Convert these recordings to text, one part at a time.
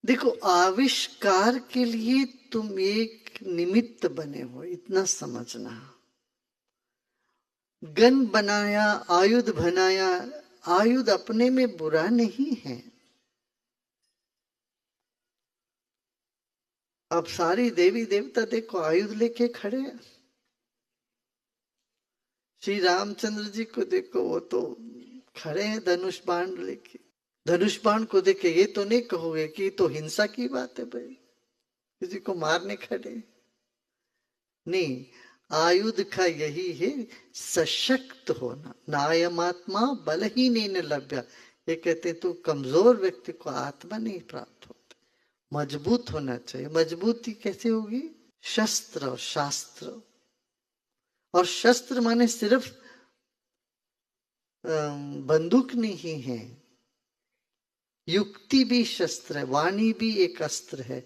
देखो, आविष्कार के लिए तुम एक निमित्त बने हो, इतना समझना। गन बनाया, आयुध बनाया, आयुध अपने में बुरा नहीं है। अब सारी देवी देवता देखो आयुध लेके खड़े हैं। श्री रामचंद्र जी को देखो, वो तो खड़े हैं धनुष बाण लेके। धनुष बाण को देखे ये तो नहीं कहोगे कि ये तो हिंसा की बात है भाई, किसी को मारने खड़े। नहीं, आयुध का यही है सशक्त होना। नायमात्मा बलहीन लभ्य। ये कहते तो कमजोर व्यक्ति को आत्मा नहीं प्राप्त होती, मजबूत होना चाहिए। मजबूती कैसे होगी? शस्त्र और शास्त्र। और शस्त्र माने सिर्फ बंदूक नहीं है, युक्ति भी शस्त्र है, वाणी भी एक अस्त्र है,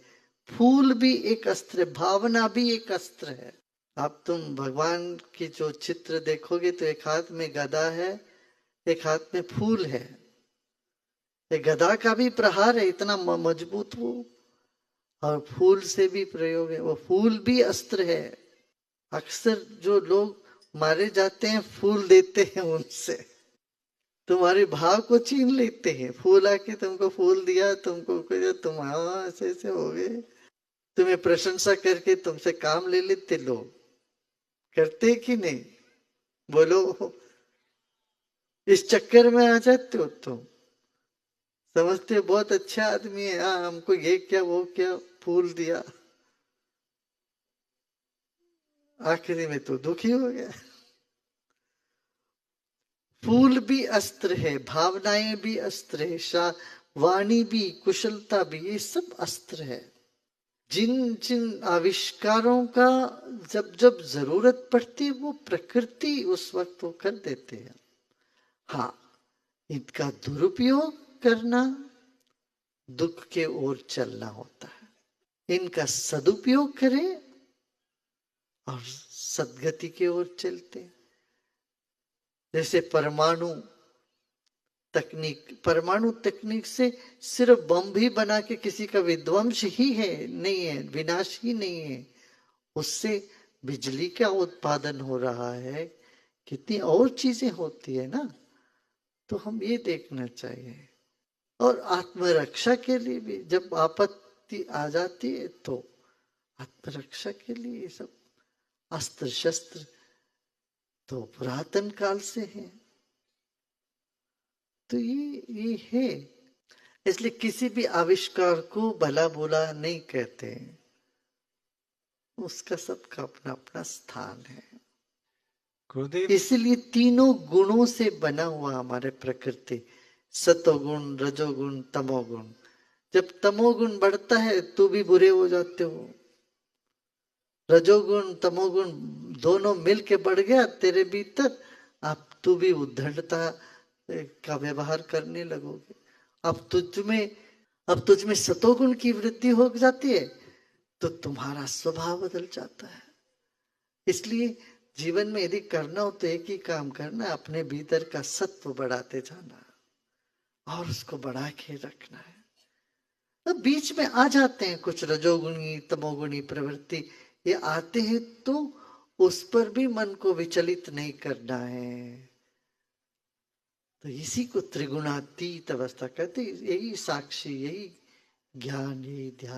फूल भी एक अस्त्र है, भावना भी एक अस्त्र है। अब तुम भगवान की जो चित्र देखोगे तो एक हाथ में गदा है, एक हाथ में फूल है। एक गदा का भी प्रहार है, इतना मजबूत वो, और फूल से भी प्रयोग है, वो फूल भी अस्त्र है। अक्सर जो लोग मारे जाते हैं फूल देते हैं उनसे, तुम्हारे भाव को छीन लेते हैं। फूल आके तुमको फूल दिया, तुमको तुम हाँ ऐसे ऐसे हो गए, तुम्हें प्रशंसा करके तुमसे काम ले लेते लोग। करते कि नहीं? बोलो, इस चक्कर में आ जाते हो तुम। समझते बहुत अच्छा आदमी है, हाँ हमको ये क्या वो क्या फूल दिया, आखिरी में तो दुखी हो गया। फूल भी अस्त्र है, भावनाएं भी अस्त्र है, वाणी भी, कुशलता भी, ये सब अस्त्र है। जिन जिन आविष्कारों का जब जब जरूरत पड़ती है वो प्रकृति उस वक्त वो कर देते हैं। हाँ, इनका दुरुपयोग करना दुख के ओर चलना होता है। इनका सदुपयोग करें और सदगति की ओर चलते हैं। जैसे परमाणु तकनीक से सिर्फ बम भी बना के किसी का विध्वंस ही है नहीं है, विनाश ही नहीं है। उससे बिजली का उत्पादन हो रहा है, कितनी और चीजें होती है ना। तो हम ये देखना चाहिए। और आत्मरक्षा के लिए भी जब आपत्ति आ जाती है तो आत्मरक्षा के लिए ये सब अस्त्र शस्त्र तो पुरातन काल से है। तो ये है। इसलिए किसी भी आविष्कार को भला बुरा नहीं कहते, उसका सबका अपना अपना स्थान है। इसलिए तीनों गुणों से बना हुआ हमारे प्रकृति, सतोगुण, रजोगुण, तमोगुण। जब तमोगुण बढ़ता है तो भी बुरे हो जाते हो। रजोगुण तमोगुण दोनों मिलके बढ़ गया तेरे भीतर, अब तू भी उद्धटता का व्यवहार करने लगोगे। अब तुझ में सतोगुण की वृद्धि हो जाती है तो तुम्हारा स्वभाव बदल जाता है। इसलिए जीवन में यदि करना हो तो एक ही काम करना, अपने भीतर का सत्व बढ़ाते जाना और उसको बढ़ा के रखना है। अब बीच में आ जाते हैं कुछ रजोगुणी तमोगुणी प्रवृत्ति, ये आते हैं तो उस पर भी मन को विचलित नहीं करना है। तो इसी को त्रिगुणातीत अवस्था कहते, यही साक्षी, यही ज्ञान, यही ध्यान।